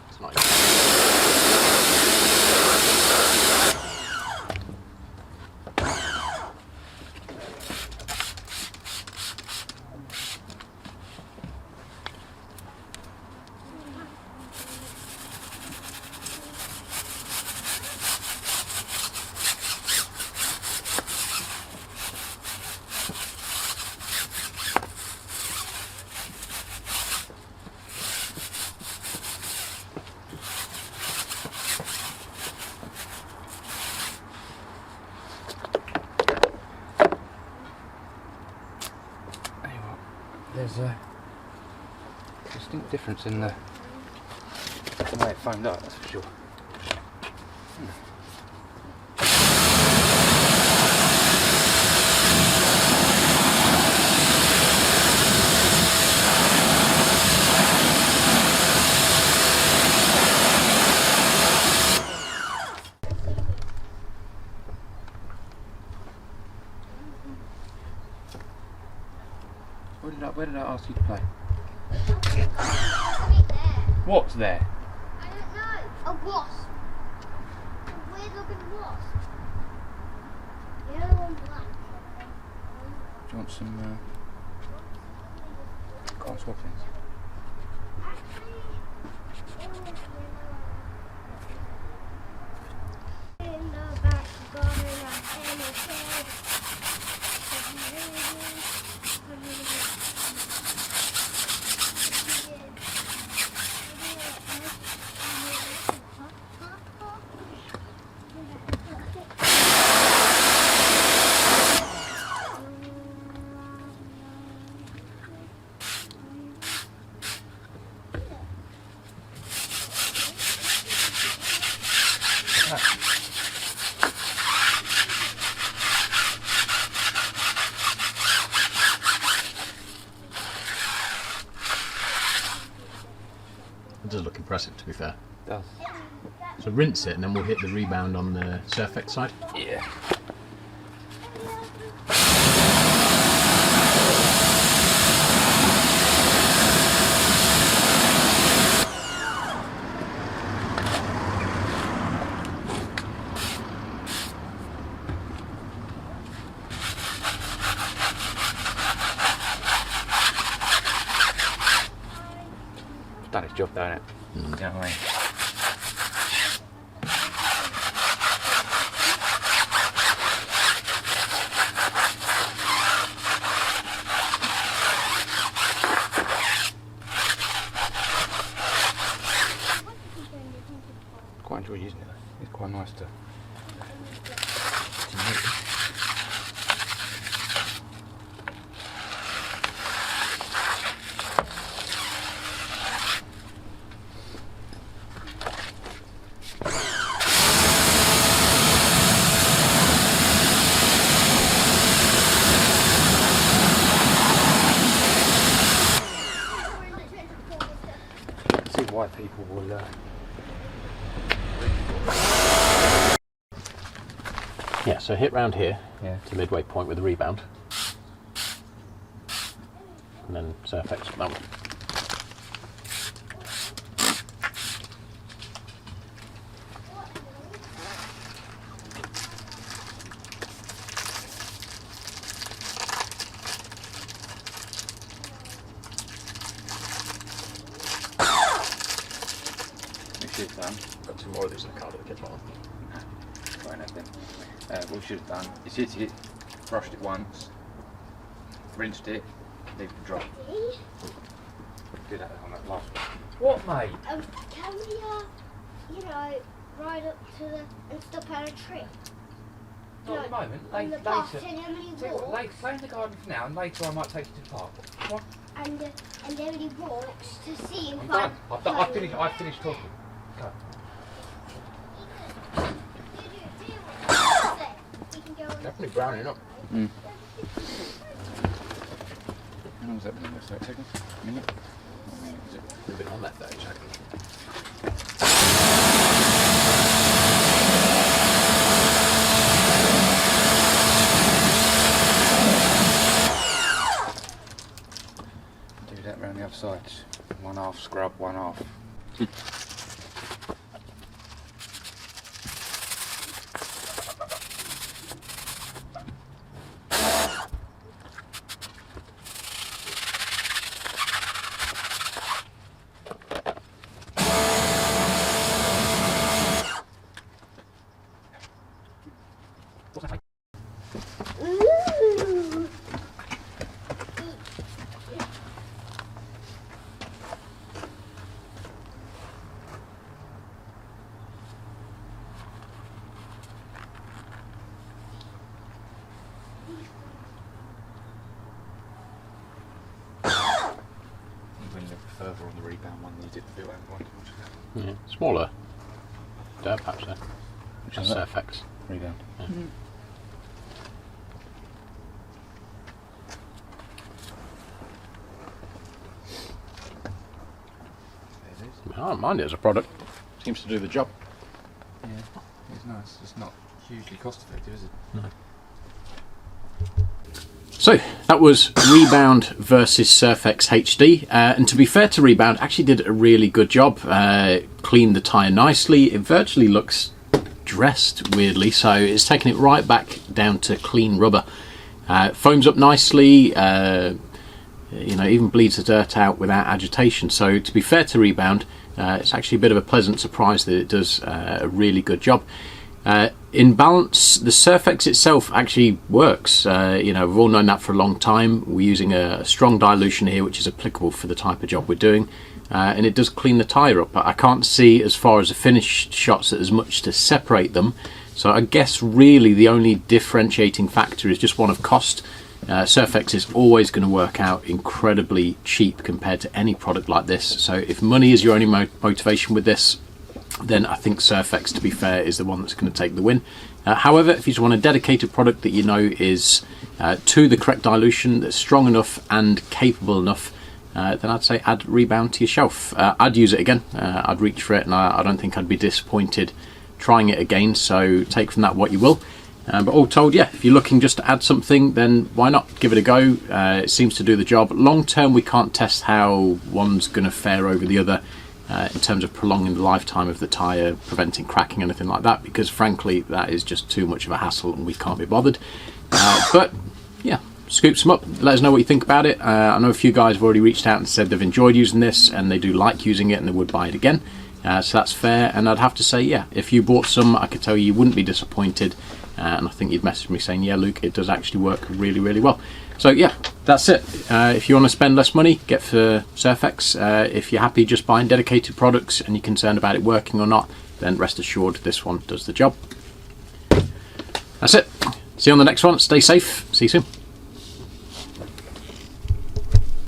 It's not easy. There's a distinct difference in the way it foamed up, that's for sure. Where did I ask you to play? What's there? I don't know. A wasp. A weird looking wasp. Yellow and black. Do you want some can't swap things? In the back garden and a shed. It does look impressive, to be fair. It does. So rinse it and then we'll hit the rebound on the Surfex side. Yeah. It's done its job, don't it? You know what I mean? Quite enjoy using it though. It's quite nice to use. See why people will Yeah, so hit round here yeah. to midway point with the rebound. And then Surfex that one. We should have done. Got some more of these in the car that the kids want. Quite nothing. What we should have done is hit it, brushed it once, rinsed it, leave it dry. Do that on that last one. What, mate? Can we, ride up to the and stop at a tree? Not at the moment. On the path, and then we walk, Play in the garden for now, and later I might take you to the park. Come on. and then we walks to see if I'm done. I've finished talking. Go. Definitely browning up. Mm. How long has that been on there? 30 seconds? A minute? Is it? We've been on that 30 seconds. Do that round the other side. One half scrub, one half. further on the Rebound one than you did the Bilt Hamber one. Yeah, smaller dirt patch there. Which Just is that? Surfex. Rebound. Yeah. There it is. I don't mind it as a product. Seems to do the job. Yeah, it's nice. It's not hugely cost effective, is it? No. So that was Rebound versus Surfex HD, and to be fair to Rebound, actually did a really good job. Cleaned the tyre nicely. It virtually looks dressed weirdly, so it's taken it right back down to clean rubber. Foams up nicely. You know, even bleeds the dirt out without agitation. So to be fair to Rebound, it's actually a bit of a pleasant surprise that it does a really good job. In balance, the Surfex itself actually works. You know, we've all known that for a long time. We're using a strong dilution here, which is applicable for the type of job we're doing, and it does clean the tyre up. I can't see, as far as the finished shots, that there's much to separate them. So I guess really the only differentiating factor is just one of cost. Surfex is always going to work out incredibly cheap compared to any product like this. So if money is your only motivation with this, then I think Surfex, to be fair, is the one that's going to take the win. However, if you just want a dedicated product that you know is to the correct dilution, that's strong enough and capable enough, then I'd say add Rebound to your shelf. I'd use it again. I'd reach for it, and I don't think I'd be disappointed trying it again. So take from that what you will. But all told, yeah, if you're looking just to add something, then why not give it a go? It seems to do the job. Long term, we can't test how one's going to fare over the other. In terms of prolonging the lifetime of the tyre, preventing cracking, anything like that, because frankly that is just too much of a hassle and we can't be bothered. But yeah, scoop some up, let us know what you think about it. I know a few guys have already reached out and said they've enjoyed using this and they do like using it and they would buy it again, so that's fair. And I'd have to say, yeah, if you bought some, I could tell you wouldn't be disappointed, and I think you'd message me saying, yeah Luke, it does actually work really, really well. So yeah, that's it. If you want to spend less money, get for Surfex. If you're happy just buying dedicated products and you're concerned about it working or not, then rest assured this one does the job. That's it. See you on the next one. Stay safe. See you soon.